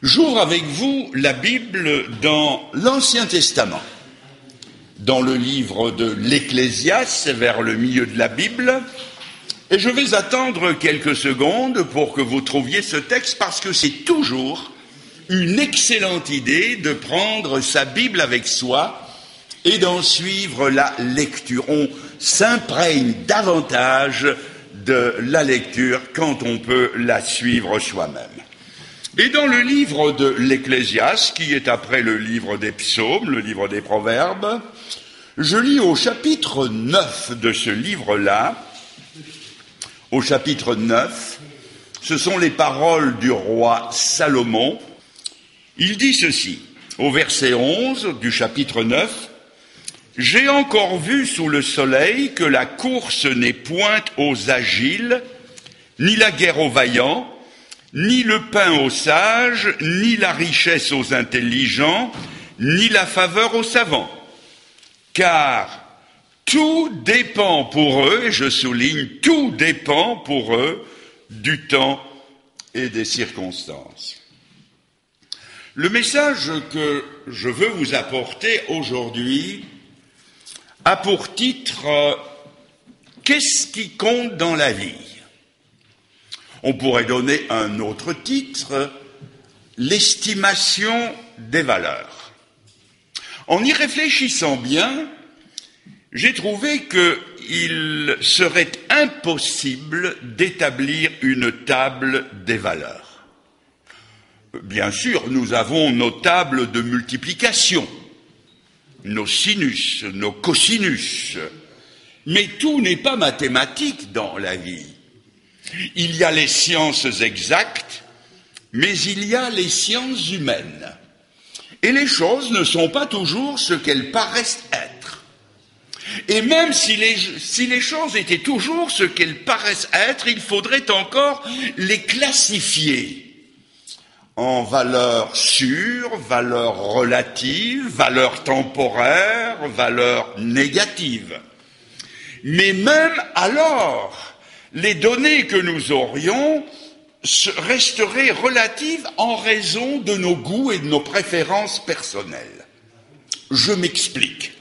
J'ouvre avec vous la Bible dans l'Ancien Testament, dans le livre de l'Ecclésiaste, vers le milieu de la Bible, et je vais attendre quelques secondes pour que vous trouviez ce texte, parce que c'est toujours une excellente idée de prendre sa Bible avec soi et d'en suivre la lecture. On s'imprègne davantage de la lecture quand on peut la suivre soi-même. Et dans le livre de l'Ecclésiaste, qui est après le livre des psaumes, le livre des proverbes, je lis au chapitre 9 de ce livre-là, au chapitre 9, ce sont les paroles du roi Salomon. Il dit ceci, au verset 11 du chapitre 9, « J'ai encore vu sous le soleil que la course n'est point aux agiles, ni la guerre aux vaillants, ni le pain aux sages, ni la richesse aux intelligents, ni la faveur aux savants. Car tout dépend pour eux, et je souligne, tout dépend pour eux du temps et des circonstances. » Le message que je veux vous apporter aujourd'hui a pour titre « Qu'est-ce qui compte dans la vie ?» On pourrait donner un autre titre, l'estimation des valeurs. En y réfléchissant bien, j'ai trouvé qu'il serait impossible d'établir une table des valeurs. Bien sûr, nous avons nos tables de multiplication, nos sinus, nos cosinus, mais tout n'est pas mathématique dans la vie. Il y a les sciences exactes, mais il y a les sciences humaines. Et les choses ne sont pas toujours ce qu'elles paraissent être. Et même si les choses étaient toujours ce qu'elles paraissent être, il faudrait encore les classifier en valeurs sûres, valeurs relatives, valeurs temporaires, valeurs négatives. Mais même alors, les données que nous aurions resteraient relatives en raison de nos goûts et de nos préférences personnelles. Je m'explique.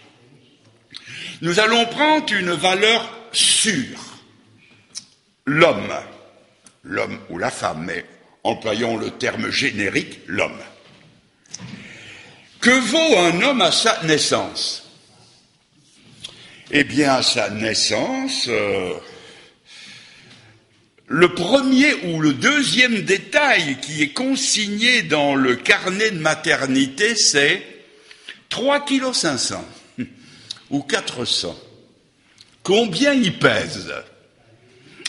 Nous allons prendre une valeur sûre. L'homme ou la femme, mais employons le terme générique, l'homme. Que vaut un homme à sa naissance? Eh bien, à sa naissance, le premier ou le deuxième détail qui est consigné dans le carnet de maternité, c'est 3,5 kg ou 400. Combien il pèse?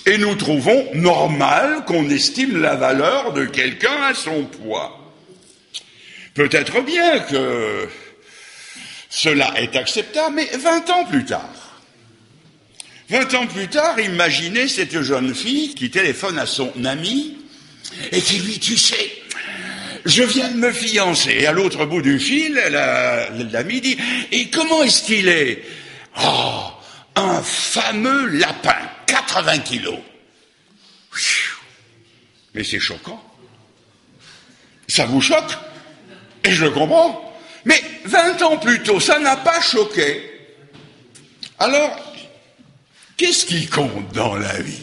Et nous trouvons normal qu'on estime la valeur de quelqu'un à son poids. Peut-être bien que cela est acceptable, mais 20 ans plus tard, imaginez cette jeune fille qui téléphone à son ami et qui lui dit « Tu sais, je viens de me fiancer. » Et à l'autre bout du fil, l'ami dit « Et comment est-ce qu'il est ?»« Oh, un fameux lapin, 80 kilos. » Mais c'est choquant. Ça vous choque? Et je le comprends. Mais 20 ans plus tôt, ça n'a pas choqué. Alors, qu'est-ce qui compte dans la vie?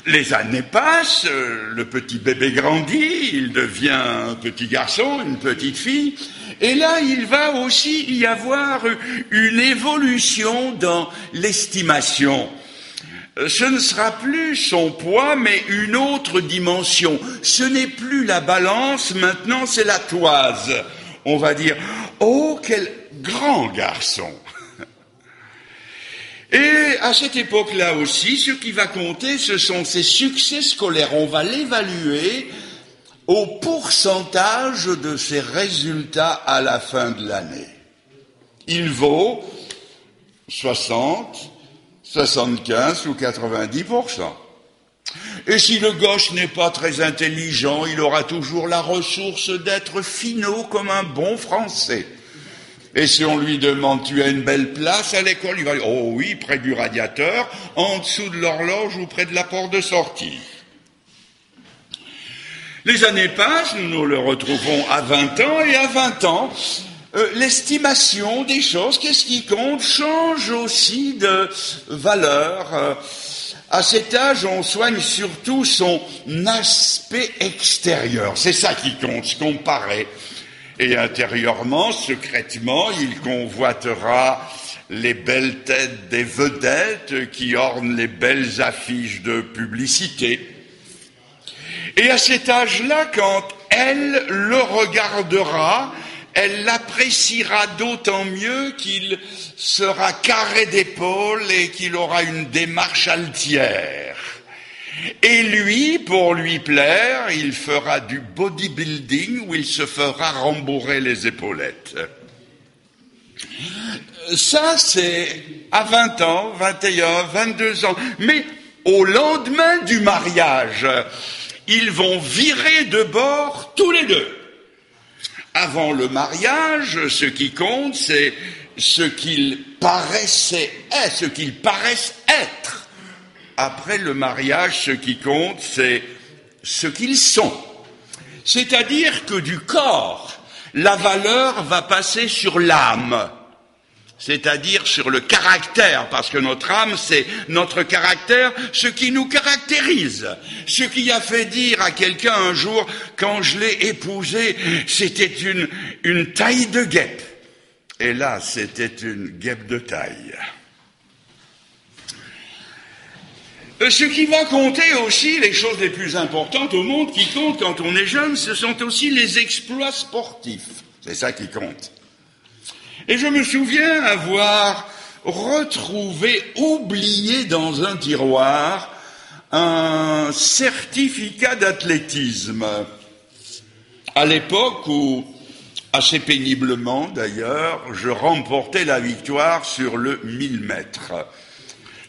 Les années passent, le petit bébé grandit, il devient un petit garçon, une petite fille, et là, il va aussi y avoir une évolution dans l'estimation. Ce ne sera plus son poids, mais une autre dimension. Ce n'est plus la balance, maintenant c'est la toise. On va dire, oh, quel grand garçon! Et à cette époque-là aussi, ce qui va compter, ce sont ses succès scolaires. On va l'évaluer au pourcentage de ses résultats à la fin de l'année. Il vaut 60, 75 ou 90%. Et si le gauche n'est pas très intelligent, il aura toujours la ressource d'être finaud comme un bon Français. Et si on lui demande, tu as une belle place à l'école, il va dire, oh oui, près du radiateur, en dessous de l'horloge ou près de la porte de sortie. Les années passent, nous nous le retrouvons à 20 ans, et à 20 ans, l'estimation des choses, qu'est-ce qui compte, change aussi de valeur. À cet âge, on soigne surtout son aspect extérieur. C'est ça qui compte, ce qu'on paraît. Et intérieurement, secrètement, il convoitera les belles têtes des vedettes qui ornent les belles affiches de publicité. Et à cet âge-là, quand elle le regardera, elle l'appréciera d'autant mieux qu'il sera carré d'épaules et qu'il aura une démarche altière. Et lui, pour lui plaire, il fera du bodybuilding où il se fera rembourrer les épaulettes. Ça, c'est à 20 ans, 21, 22 ans. Mais au lendemain du mariage, ils vont virer de bord tous les deux. Avant le mariage, ce qui compte, c'est ce qu'ils paraissent être. Après le mariage, ce qui compte, c'est ce qu'ils sont. C'est-à-dire que du corps, la valeur va passer sur l'âme. C'est-à-dire sur le caractère, parce que notre âme, c'est notre caractère, ce qui nous caractérise. Ce qui a fait dire à quelqu'un un jour, quand je l'ai épousée, c'était une taille de guêpe. Et là, c'était une guêpe de taille. Ce qui va compter aussi, les choses les plus importantes au monde qui comptent quand on est jeune, ce sont aussi les exploits sportifs. C'est ça qui compte. Et je me souviens avoir retrouvé, oublié dans un tiroir, un certificat d'athlétisme. À l'époque où, assez péniblement d'ailleurs, je remportais la victoire sur le 1000 mètres.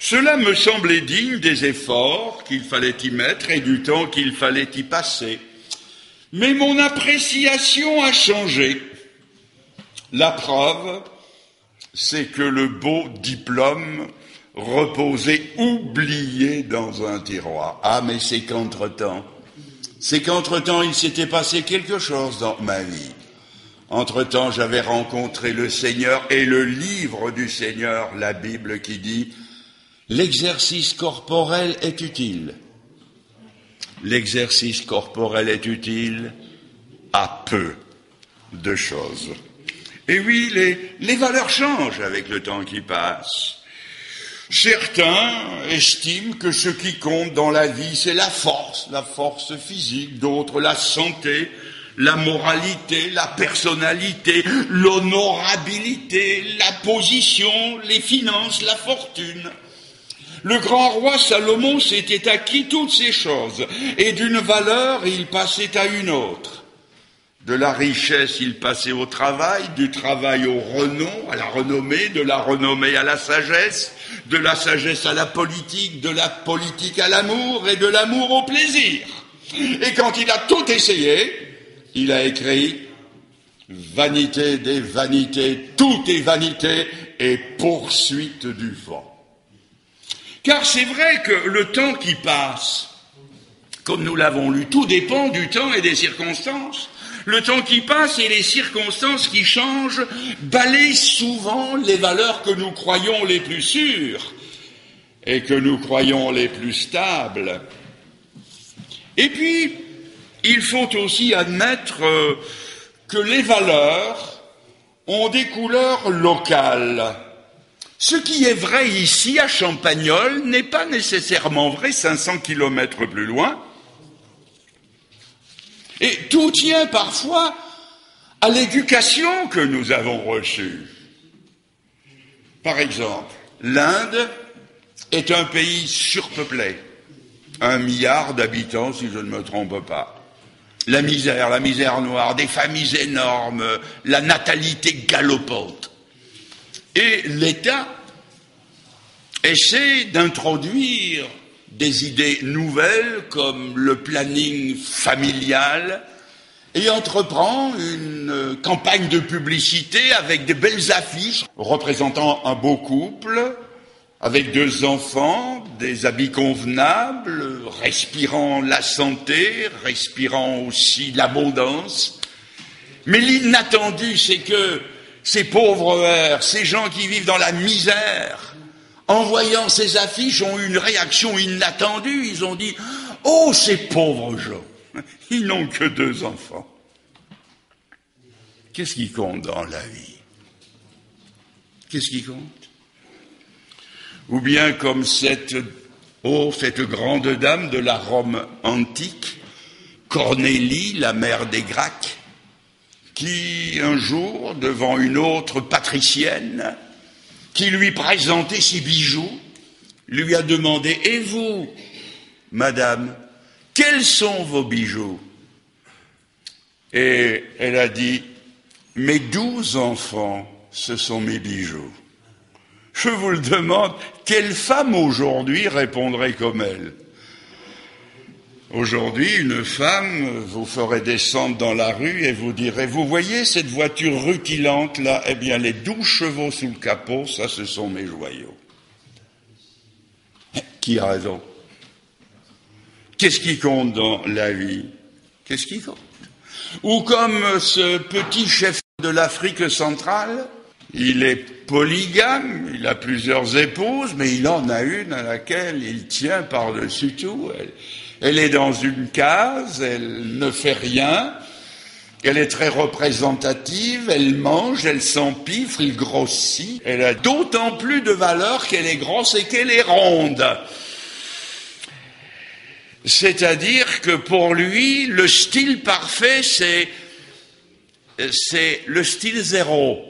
Cela me semblait digne des efforts qu'il fallait y mettre et du temps qu'il fallait y passer. Mais mon appréciation a changé. La preuve, c'est que le beau diplôme reposait oublié dans un tiroir. Ah, mais c'est qu'entre-temps, il s'était passé quelque chose dans ma vie. Entre-temps, j'avais rencontré le Seigneur et le livre du Seigneur, la Bible, qui dit « L'exercice corporel est utile. L'exercice corporel est utile à peu de choses. » Et oui, les valeurs changent avec le temps qui passe. Certains estiment que ce qui compte dans la vie, c'est la force physique, d'autres la santé, la moralité, la personnalité, l'honorabilité, la position, les finances, la fortune. Le grand roi Salomon s'était acquis toutes ces choses, et d'une valeur, il passait à une autre. De la richesse, il passait au travail, du travail au renom, à la renommée, de la renommée à la sagesse, de la sagesse à la politique, de la politique à l'amour, et de l'amour au plaisir. Et quand il a tout essayé, il a écrit « Vanité des vanités, tout est vanité et poursuite du vent ». Car c'est vrai que le temps qui passe, comme nous l'avons lu, tout dépend du temps et des circonstances. Le temps qui passe et les circonstances qui changent balayent souvent les valeurs que nous croyons les plus sûres et que nous croyons les plus stables. Et puis, il faut aussi admettre que les valeurs ont des couleurs locales. Ce qui est vrai ici, à Champagnole, n'est pas nécessairement vrai 500 kilomètres plus loin. Et tout tient parfois à l'éducation que nous avons reçue. Par exemple, l'Inde est un pays surpeuplé. 1 milliard d'habitants, si je ne me trompe pas. La misère noire, des familles énormes, la natalité galopante. Et l'État essaie d'introduire des idées nouvelles comme le planning familial et entreprend une campagne de publicité avec des belles affiches représentant un beau couple avec 2 enfants, des habits convenables, respirant la santé, respirant aussi l'abondance. Mais l'inattendu, c'est que ces pauvres hères, ces gens qui vivent dans la misère, en voyant ces affiches, ont eu une réaction inattendue. Ils ont dit « Oh, ces pauvres gens, ils n'ont que 2 enfants. » Qu'est-ce qui compte dans la vie? Qu'est-ce qui compte? Ou bien comme cette grande dame de la Rome antique, Cornélie, la mère des Gracques, qui un jour, devant une autre patricienne, qui lui présentait ses bijoux, lui a demandé « Et vous, madame, quels sont vos bijoux ?» Et elle a dit « Mes 12 enfants, ce sont mes bijoux. » Je vous le demande, quelle femme aujourd'hui répondrait comme elle? Aujourd'hui, une femme vous ferait descendre dans la rue et vous dirait « Vous voyez cette voiture rutilante là? Eh bien, les 12 chevaux sous le capot, ça, ce sont mes joyaux. » Qui a raison? Qu'est-ce qui compte dans la vie? Qu'est-ce qui compte? Ou comme ce petit chef de l'Afrique centrale, il est polygame, il a plusieurs épouses, mais il en a une à laquelle il tient par-dessus tout. Elle est dans une case, elle ne fait rien, elle est très représentative, elle mange, elle s'empiffre, il grossit. Elle a d'autant plus de valeur qu'elle est grosse et qu'elle est ronde. C'est-à-dire que pour lui, le style parfait, c'est le style 0.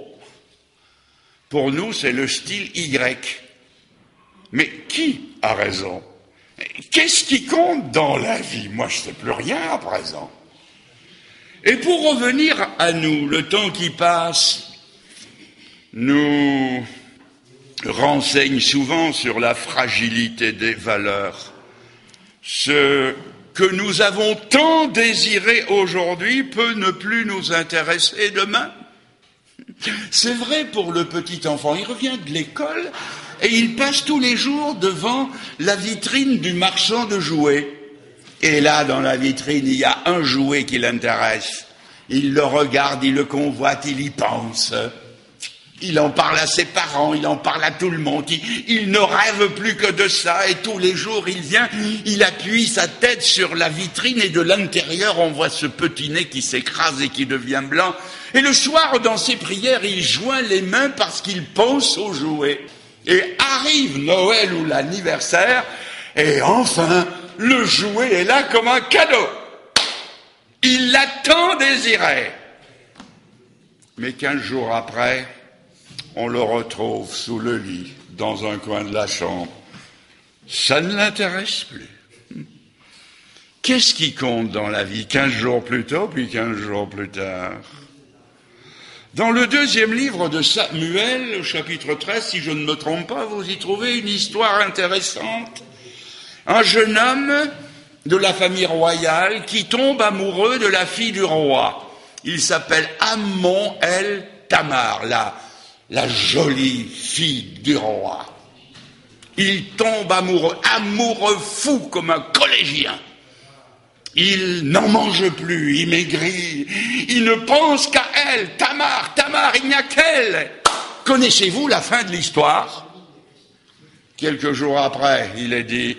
Pour nous, c'est le style Y. Mais qui a raison? Qu'est-ce qui compte dans la vie? Moi, je ne sais plus rien à présent. Et pour revenir à nous, le temps qui passe nous renseigne souvent sur la fragilité des valeurs. Ce que nous avons tant désiré aujourd'hui peut ne plus nous intéresser demain. C'est vrai pour le petit enfant, il revient de l'école et il passe tous les jours devant la vitrine du marchand de jouets. Et là, dans la vitrine, il y a un jouet qui l'intéresse. Il le regarde, il le convoite, il y pense. Il en parle à ses parents, il en parle à tout le monde. Il ne rêve plus que de ça et tous les jours, il vient, il appuie sa tête sur la vitrine et de l'intérieur, on voit ce petit nez qui s'écrase et qui devient blanc. Et le soir, dans ses prières, il joint les mains parce qu'il pense aux jouets. Et arrive Noël ou l'anniversaire, et enfin, le jouet est là comme un cadeau. Il l'a tant désiré. Mais 15 jours après, on le retrouve sous le lit, dans un coin de la chambre. Ça ne l'intéresse plus. Qu'est-ce qui compte dans la vie? 15 jours plus tôt, puis 15 jours plus tard. Dans le 2e livre de Samuel, au chapitre 13, si je ne me trompe pas, vous y trouvez une histoire intéressante. Un jeune homme de la famille royale qui tombe amoureux de la fille du roi. Il s'appelle Amnon el Tamar, la jolie fille du roi. Il tombe amoureux fou comme un collégien. Il n'en mange plus, il maigrit, il ne pense qu'à elle, Tamar, il n'y a qu'elle. Connaissez-vous la fin de l'histoire? Quelques jours après, il est dit,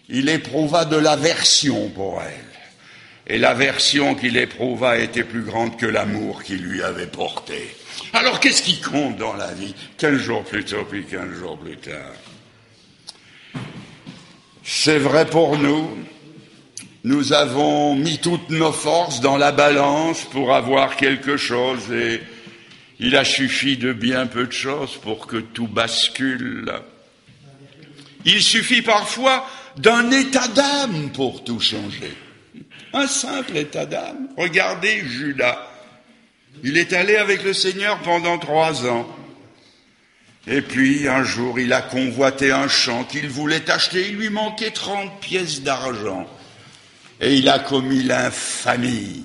il éprouva de l'aversion pour elle. Et l'aversion qu'il éprouva était plus grande que l'amour qu'il lui avait porté. Alors qu'est-ce qui compte dans la vie? 15 jours plus tôt, puis 15 jours plus tard. C'est vrai pour nous. Nous avons mis toutes nos forces dans la balance pour avoir quelque chose et il a suffi de bien peu de choses pour que tout bascule. Il suffit parfois d'un état d'âme pour tout changer. Un simple état d'âme. Regardez Judas. Il est allé avec le Seigneur pendant 3 ans. Et puis, un jour, il a convoité un champ qu'il voulait acheter. Il lui manquait 30 pièces d'argent. Et il a commis l'infamie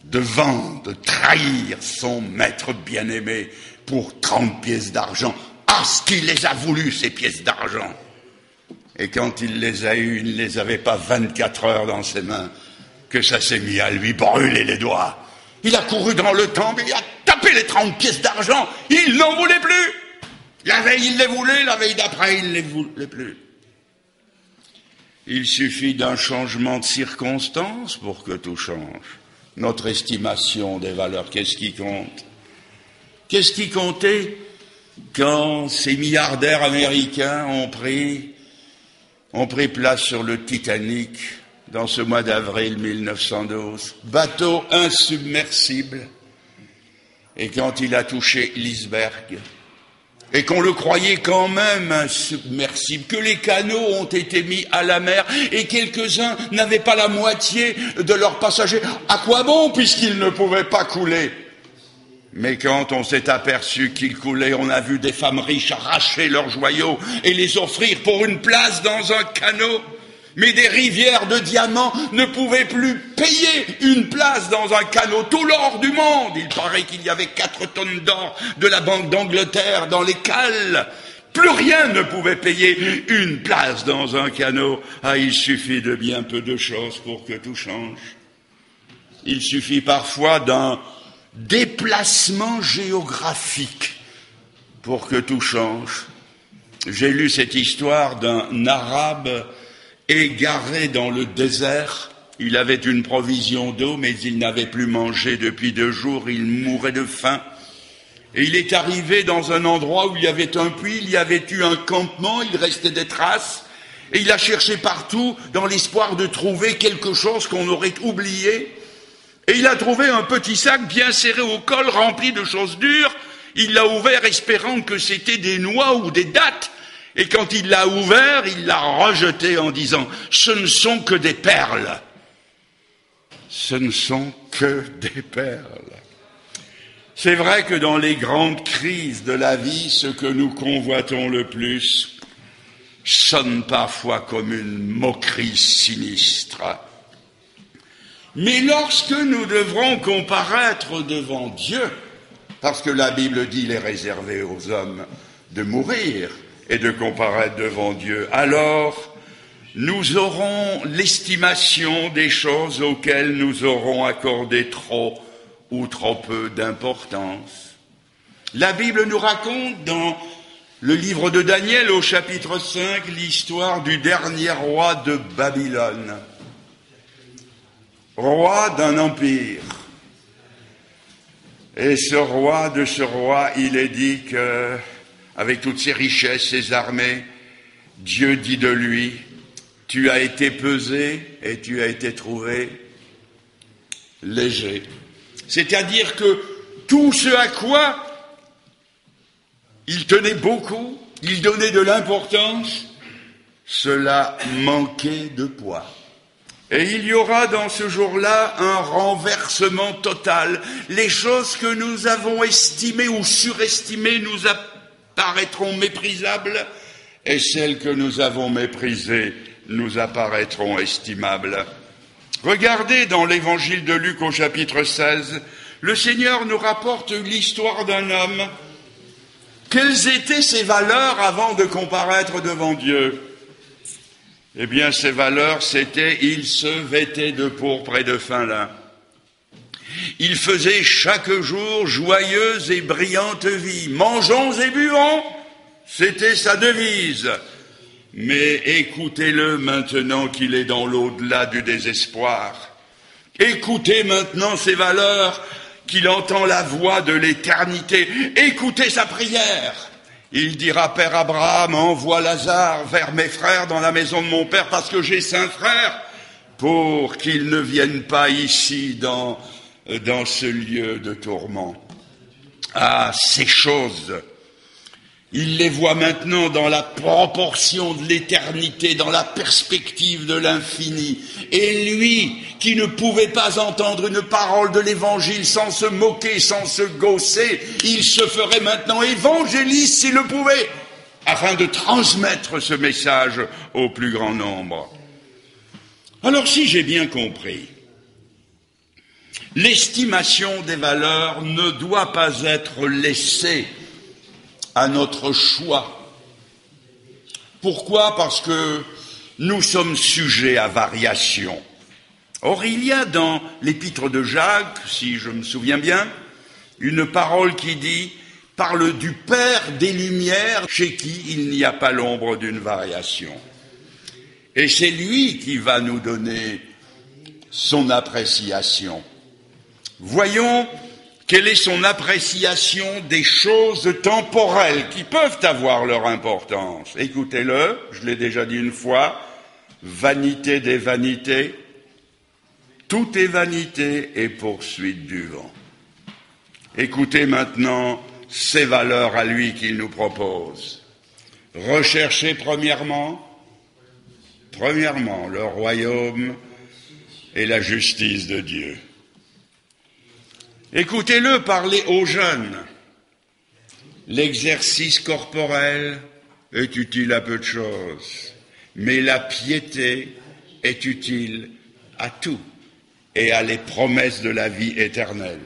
de vendre, de trahir son maître bien-aimé pour 30 pièces d'argent. Ah, ce qu'il les a voulu, ces pièces d'argent. Et quand il les a eues, il ne les avait pas 24 heures dans ses mains, que ça s'est mis à lui brûler les doigts. Il a couru dans le temple, il a tapé les 30 pièces d'argent, il n'en voulait plus. La veille, il les voulait, la veille d'après, il ne les voulait plus. Il suffit d'un changement de circonstances pour que tout change. Notre estimation des valeurs, qu'est-ce qui compte? Qu'est-ce qui comptait quand ces milliardaires américains ont pris place sur le Titanic dans ce mois d'avril 1912, bateau insubmersible, et quand il a touché l'iceberg, et qu'on le croyait quand même insubmersible, que les canaux ont été mis à la mer, et quelques-uns n'avaient pas la moitié de leurs passagers. À quoi bon, puisqu'ils ne pouvaient pas couler? Mais quand on s'est aperçu qu'ils coulaient, on a vu des femmes riches arracher leurs joyaux et les offrir pour une place dans un canot. Mais des rivières de diamants ne pouvaient plus payer une place dans un canot. Tout l'or du monde, il paraît qu'il y avait 4 tonnes d'or de la Banque d'Angleterre dans les cales. Plus rien ne pouvait payer une place dans un canot. Ah, il suffit de bien peu de choses pour que tout change. Il suffit parfois d'un déplacement géographique pour que tout change. J'ai lu cette histoire d'un Arabe égaré dans le désert. Il avait une provision d'eau, mais il n'avait plus mangé depuis 2 jours, il mourait de faim. Et il est arrivé dans un endroit où il y avait un puits, il y avait eu un campement, il restait des traces, et il a cherché partout dans l'espoir de trouver quelque chose qu'on aurait oublié. Et il a trouvé un petit sac bien serré au col, rempli de choses dures. Il l'a ouvert espérant que c'était des noix ou des dattes. Et quand il l'a ouvert, il l'a rejeté en disant « Ce ne sont que des perles. » Ce ne sont que des perles. C'est vrai que dans les grandes crises de la vie, ce que nous convoitons le plus sonne parfois comme une moquerie sinistre. Mais lorsque nous devrons comparaître devant Dieu, parce que la Bible dit il est réservé aux hommes de mourir et de comparaître devant Dieu, alors nous aurons l'estimation des choses auxquelles nous aurons accordé trop ou trop peu d'importance. La Bible nous raconte dans le livre de Daniel au chapitre 5 l'histoire du dernier roi de Babylone. Roi d'un empire. Et de ce roi, il est dit que, avec toutes ses richesses, ses armées, Dieu dit de lui, tu as été pesé et tu as été trouvé léger. C'est-à-dire que tout ce à quoi il tenait beaucoup, il donnait de l'importance, cela manquait de poids. Et il y aura dans ce jour-là un renversement total. Les choses que nous avons estimées ou surestimées nous apparaîtront méprisables, et celles que nous avons méprisées nous apparaîtront estimables. Regardez dans l'évangile de Luc au chapitre 16, le Seigneur nous rapporte l'histoire d'un homme. Quelles étaient ses valeurs avant de comparaître devant Dieu ? Eh bien, ses valeurs, c'était, il se vêtait de pourpre et de fin lin. Il faisait chaque jour joyeuse et brillante vie. Mangeons et buvons, c'était sa devise. Mais écoutez-le maintenant qu'il est dans l'au-delà du désespoir. Écoutez maintenant ses valeurs, qu'il entend la voix de l'éternité. Écoutez sa prière. Il dira, Père Abraham, envoie Lazare vers mes frères dans la maison de mon père, parce que j'ai 5 frères, pour qu'ils ne viennent pas ici dans ce lieu de tourment. Ah, ces choses, il les voit maintenant dans la proportion de l'éternité, dans la perspective de l'infini. Et lui, qui ne pouvait pas entendre une parole de l'évangile sans se moquer, sans se gausser, il se ferait maintenant évangéliste s'il le pouvait, afin de transmettre ce message au plus grand nombre. Alors, si j'ai bien compris, l'estimation des valeurs ne doit pas être laissée à notre choix. Pourquoi? Parce que nous sommes sujets à variation. Or, il y a dans l'épître de Jacques, si je me souviens bien, une parole qui dit « Parle du Père des Lumières, chez qui il n'y a pas l'ombre d'une variation. » Et c'est lui qui va nous donner son appréciation. Voyons quelle est son appréciation des choses temporelles qui peuvent avoir leur importance. Écoutez-le, je l'ai déjà dit une fois, vanité des vanités, tout est vanité et poursuite du vent. Écoutez maintenant ces valeurs à lui qu'il nous propose. Recherchez premièrement le royaume et la justice de Dieu. Écoutez-le parler aux jeunes. L'exercice corporel est utile à peu de choses, mais la piété est utile à tout et à les promesses de la vie éternelle.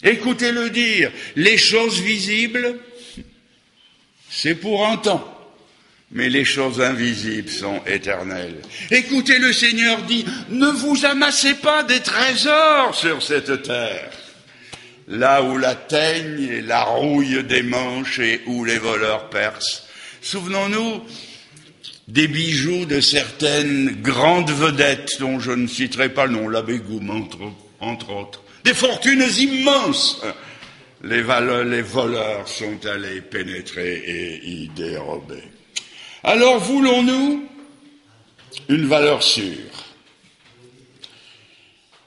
Écoutez-le dire, les choses visibles, c'est pour un temps, mais les choses invisibles sont éternelles. Écoutez, le Seigneur dit, ne vous amassez pas des trésors sur cette terre, là où la teigne et la rouille démanchent et où les voleurs percent. Souvenons-nous des bijoux de certaines grandes vedettes, dont je ne citerai pas le nom, l'abbé Goume, entre autres. Des fortunes immenses. Les voleurs sont allés pénétrer et y dérober. Alors voulons-nous une valeur sûre?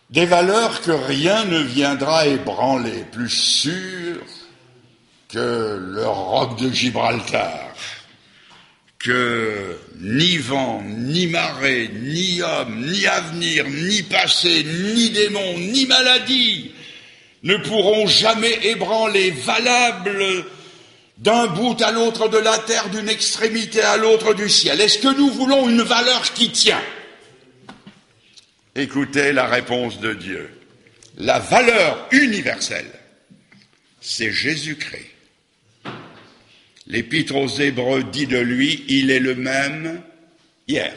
Des valeurs que rien ne viendra ébranler, plus sûres que le roc de Gibraltar, que ni vent, ni marée, ni homme, ni avenir, ni passé, ni démon, ni maladie ne pourront jamais ébranler, valables d'un bout à l'autre de la terre, d'une extrémité à l'autre du ciel. Est-ce que nous voulons une valeur qui tient? Écoutez la réponse de Dieu. La valeur universelle, c'est Jésus-Christ. L'Épître aux Hébreux dit de lui, il est le même hier,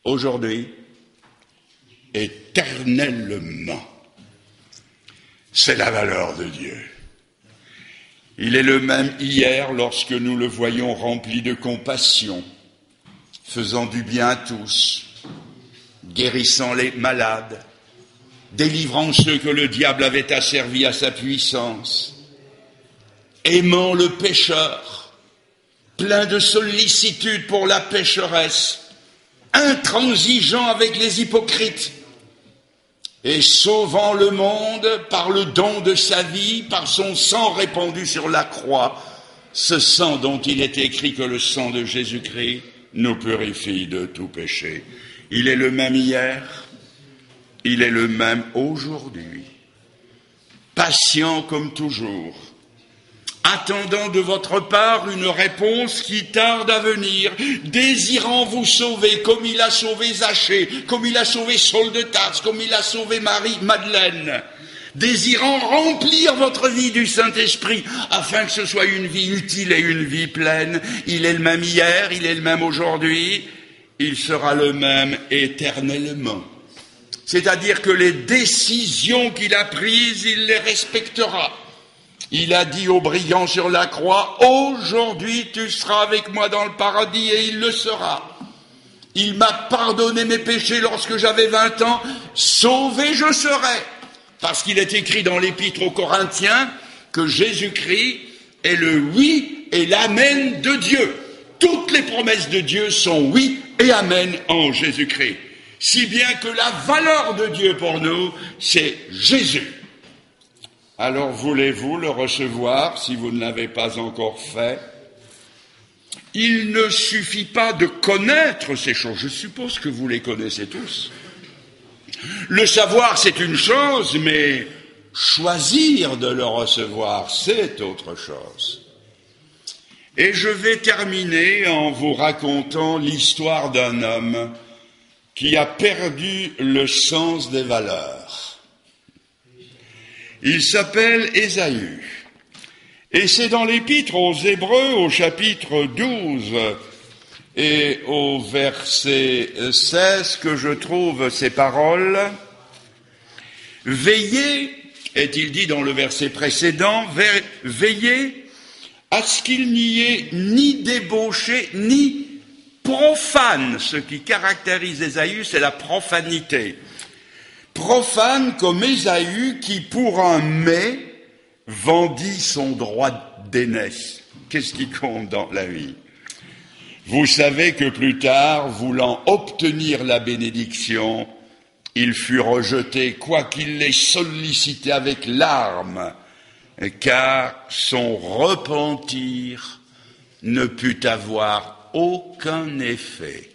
aujourd'hui, éternellement. C'est la valeur de Dieu. Il est le même hier lorsque nous le voyons rempli de compassion, faisant du bien à tous, guérissant les malades, délivrant ceux que le diable avait asservis à sa puissance, aimant le pécheur, plein de sollicitude pour la pécheresse, intransigeant avec les hypocrites, et sauvant le monde par le don de sa vie, par son sang répandu sur la croix, ce sang dont il est écrit que le sang de Jésus-Christ nous purifie de tout péché. Il est le même hier, il est le même aujourd'hui, patient comme toujours, attendant de votre part une réponse qui tarde à venir, désirant vous sauver comme il a sauvé Zachée, comme il a sauvé Saul de Tarse, comme il a sauvé Marie-Madeleine, désirant remplir votre vie du Saint-Esprit, afin que ce soit une vie utile et une vie pleine. Il est le même hier, il est le même aujourd'hui, il sera le même éternellement. C'est-à-dire que les décisions qu'il a prises, il les respectera. Il a dit au brigand sur la croix, « Aujourd'hui tu seras avec moi dans le paradis » et il le sera. Il m'a pardonné mes péchés lorsque j'avais 20 ans, sauvé je serai. Parce qu'il est écrit dans l'Épître aux Corinthiens que Jésus-Christ est le oui et l'amen de Dieu. Toutes les promesses de Dieu sont oui et amen en Jésus-Christ. Si bien que la valeur de Dieu pour nous, c'est Jésus. Alors voulez-vous le recevoir si vous ne l'avez pas encore fait? Il ne suffit pas de connaître ces choses. Je suppose que vous les connaissez tous. Le savoir, c'est une chose, mais choisir de le recevoir, c'est autre chose. Et je vais terminer en vous racontant l'histoire d'un homme qui a perdu le sens des valeurs. Il s'appelle Ésaü. Et c'est dans l'Épître aux Hébreux, au chapitre 12 et au verset 16 que je trouve ces paroles. « Veillez », est-il dit dans le verset précédent, « veillez à ce qu'il n'y ait ni débauché, ni profane ». Ce qui caractérise Ésaü, c'est la profanité. Profane comme Ésaü qui, pour un mets, vendit son droit d'aînesse. Qu'est-ce qui compte dans la vie? Vous savez que plus tard, voulant obtenir la bénédiction, il fut rejeté, quoiqu'il l'ait sollicité avec larmes, car son repentir ne put avoir aucun effet.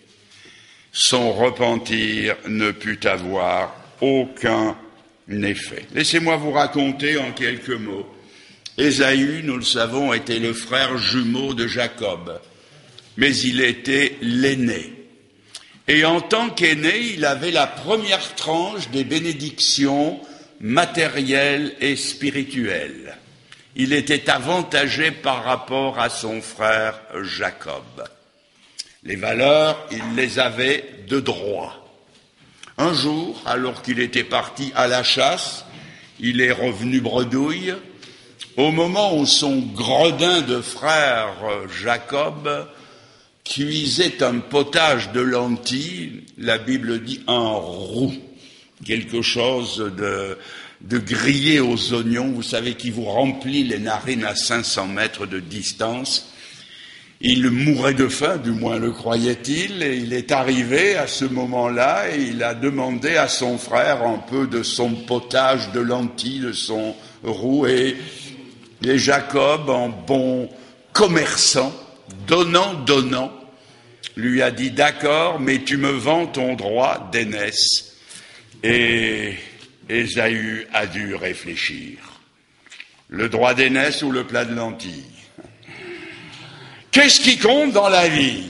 Son repentir ne put avoir aucun effet. Laissez-moi vous raconter en quelques mots. Ésaü, nous le savons, était le frère jumeau de Jacob, mais il était l'aîné. Et en tant qu'aîné, il avait la première tranche des bénédictions matérielles et spirituelles. Il était avantagé par rapport à son frère Jacob. Les valeurs, il les avait de droit. Un jour, alors qu'il était parti à la chasse, il est revenu bredouille. Au moment où son gredin de frère Jacob cuisait un potage de lentilles, la Bible dit un roux, quelque chose de grillé aux oignons, vous savez, qui vous remplit les narines à 500 mètres de distance. Il mourait de faim, du moins le croyait-il, et il est arrivé à ce moment-là et il a demandé à son frère un peu de son potage de lentilles, de son roux, et Jacob, en bon commerçant, donnant, lui a dit « D'accord, mais tu me vends ton droit d'aînesse. » Et Ésaü a dû réfléchir. Le droit d'aînesse ou le plat de lentilles? Qu'est-ce qui compte dans la vie?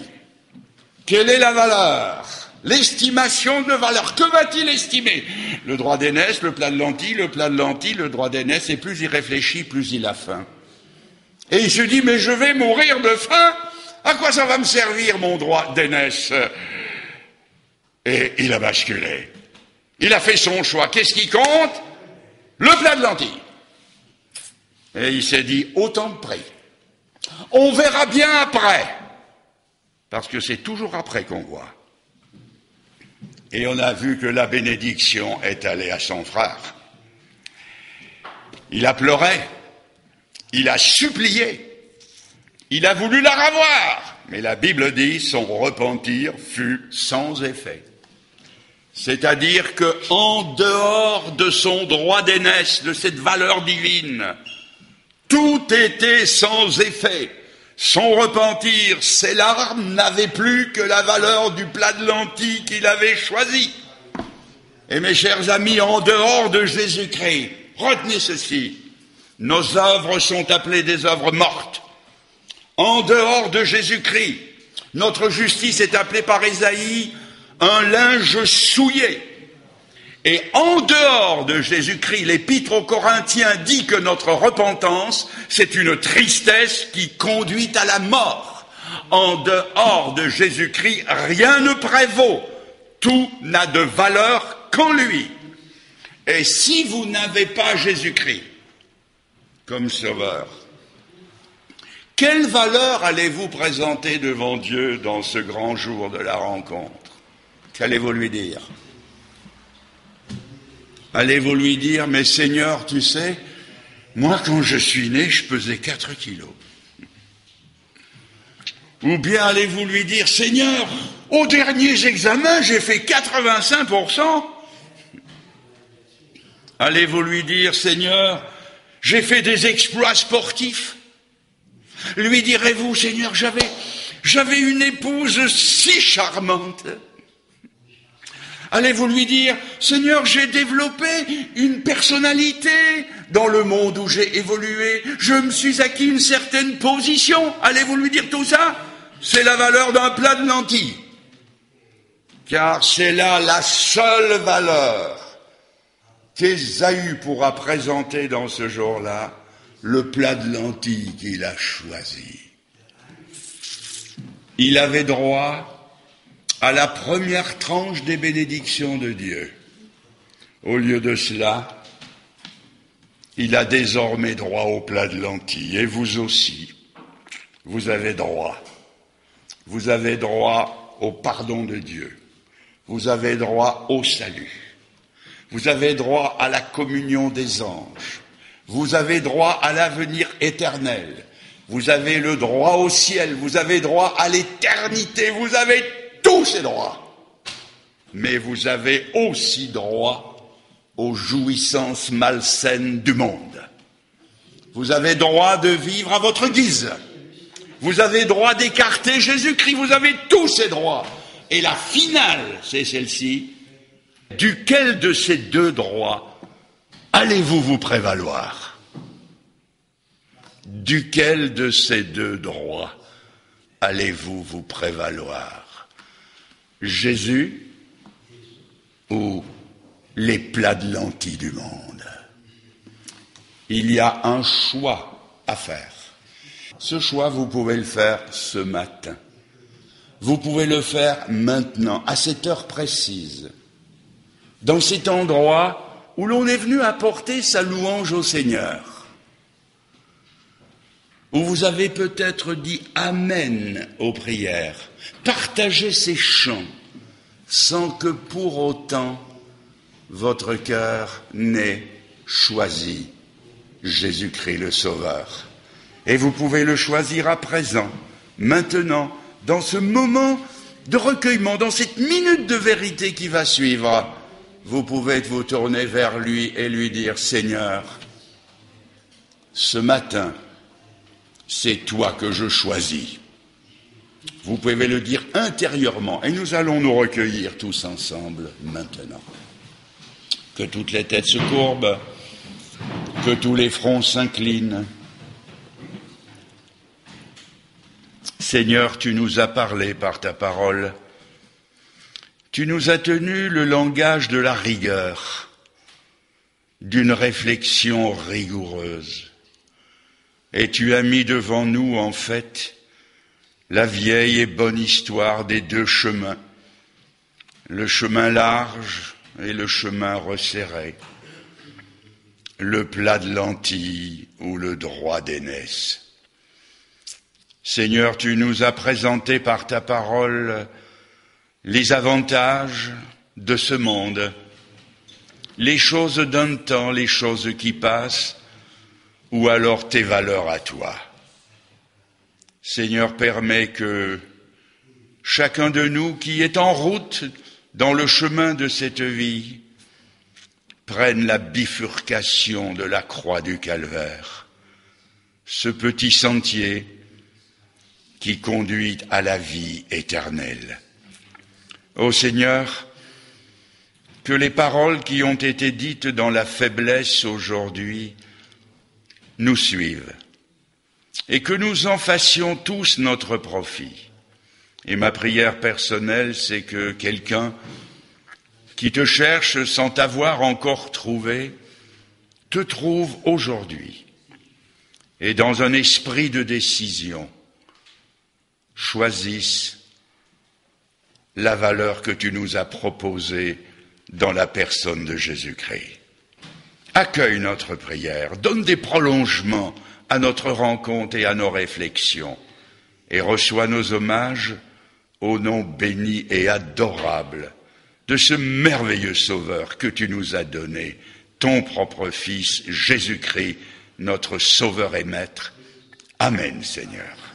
Quelle est la valeur? L'estimation de valeur. Que va-t-il estimer? Le droit d'aînesse, le plat de lentilles, le plat de lentilles, le droit d'aînesse, et plus il réfléchit, plus il a faim. Et il se dit, mais je vais mourir de faim, à quoi ça va me servir mon droit d'aînesse? Et il a basculé. Il a fait son choix. Qu'est-ce qui compte? Le plat de lentilles. Et il s'est dit, autant de prix. On verra bien après. Parce que c'est toujours après qu'on voit. Et on a vu que la bénédiction est allée à son frère. Il a pleuré. Il a supplié. Il a voulu la ravoir. Mais la Bible dit, son repentir fut sans effet. C'est-à-dire que, en dehors de son droit d'aînesse, de cette valeur divine, tout était sans effet. Son repentir, ses larmes n'avaient plus que la valeur du plat de lentilles qu'il avait choisi. Et mes chers amis, en dehors de Jésus-Christ, retenez ceci, nos œuvres sont appelées des œuvres mortes. En dehors de Jésus-Christ, notre justice est appelée par Ésaïe un linge souillé. Et en dehors de Jésus-Christ, l'Épître aux Corinthiens dit que notre repentance, c'est une tristesse qui conduit à la mort. En dehors de Jésus-Christ, rien ne prévaut. Tout n'a de valeur qu'en lui. Et si vous n'avez pas Jésus-Christ comme sauveur, quelle valeur allez-vous présenter devant Dieu dans ce grand jour de la rencontre? Qu'allez-vous lui dire? Allez-vous lui dire, mais Seigneur, tu sais, moi quand je suis né, je pesais 4 kilos. Ou bien allez-vous lui dire, Seigneur, aux derniers examens, j'ai fait 85%. Allez-vous lui dire, Seigneur, j'ai fait des exploits sportifs. Lui direz-vous, Seigneur, j'avais une épouse si charmante. Allez-vous lui dire, Seigneur, j'ai développé une personnalité dans le monde où j'ai évolué, je me suis acquis une certaine position. Allez-vous lui dire tout ça? C'est la valeur d'un plat de lentilles. Car c'est là la seule valeur qu'Ésaü pourra présenter dans ce jour-là, le plat de lentilles qu'il a choisi. Il avait droit à la première tranche des bénédictions de Dieu. Au lieu de cela, il a désormais droit au plat de lentilles. Et vous aussi, vous avez droit. Vous avez droit au pardon de Dieu. Vous avez droit au salut. Vous avez droit à la communion des anges. Vous avez droit à l'avenir éternel. Vous avez le droit au ciel. Vous avez droit à l'éternité. Vous avez tous ces droits. Mais vous avez aussi droit aux jouissances malsaines du monde. Vous avez droit de vivre à votre guise. Vous avez droit d'écarter Jésus-Christ. Vous avez tous ces droits. Et la finale, c'est celle-ci. Duquel de ces deux droits allez-vous vous prévaloir? Duquel de ces deux droits allez-vous vous prévaloir? Jésus ou les plats de lentilles du monde? Il y a un choix à faire. Ce choix, vous pouvez le faire ce matin. Vous pouvez le faire maintenant, à cette heure précise, dans cet endroit où l'on est venu apporter sa louange au Seigneur, où vous avez peut-être dit Amen aux prières, partagez ces chants, sans que pour autant votre cœur n'ait choisi Jésus-Christ le Sauveur. Et vous pouvez le choisir à présent, maintenant, dans ce moment de recueillement, dans cette minute de vérité qui va suivre. Vous pouvez vous tourner vers lui et lui dire, Seigneur, ce matin, c'est toi que je choisis. Vous pouvez le dire intérieurement et nous allons nous recueillir tous ensemble maintenant. Que toutes les têtes se courbent, que tous les fronts s'inclinent. Seigneur, tu nous as parlé par ta parole. Tu nous as tenu le langage de la rigueur, d'une réflexion rigoureuse. Et tu as mis devant nous, en fait, la vieille et bonne histoire des deux chemins, le chemin large et le chemin resserré, le plat de lentilles ou le droit d'aînesse. Seigneur, tu nous as présenté par ta parole les avantages de ce monde, les choses d'un temps, les choses qui passent, ou alors tes valeurs à toi. Seigneur, permets que chacun de nous qui est en route dans le chemin de cette vie prenne la bifurcation de la croix du Calvaire, ce petit sentier qui conduit à la vie éternelle. Ô Seigneur, que les paroles qui ont été dites dans la faiblesse aujourd'hui nous suivent et que nous en fassions tous notre profit. Et ma prière personnelle, c'est que quelqu'un qui te cherche sans t'avoir encore trouvé, te trouve aujourd'hui et dans un esprit de décision, choisisse la valeur que tu nous as proposée dans la personne de Jésus-Christ. Accueille notre prière, donne des prolongements à notre rencontre et à nos réflexions, et reçois nos hommages au nom béni et adorable de ce merveilleux Sauveur que tu nous as donné, ton propre Fils, Jésus-Christ, notre Sauveur et Maître. Amen, Seigneur.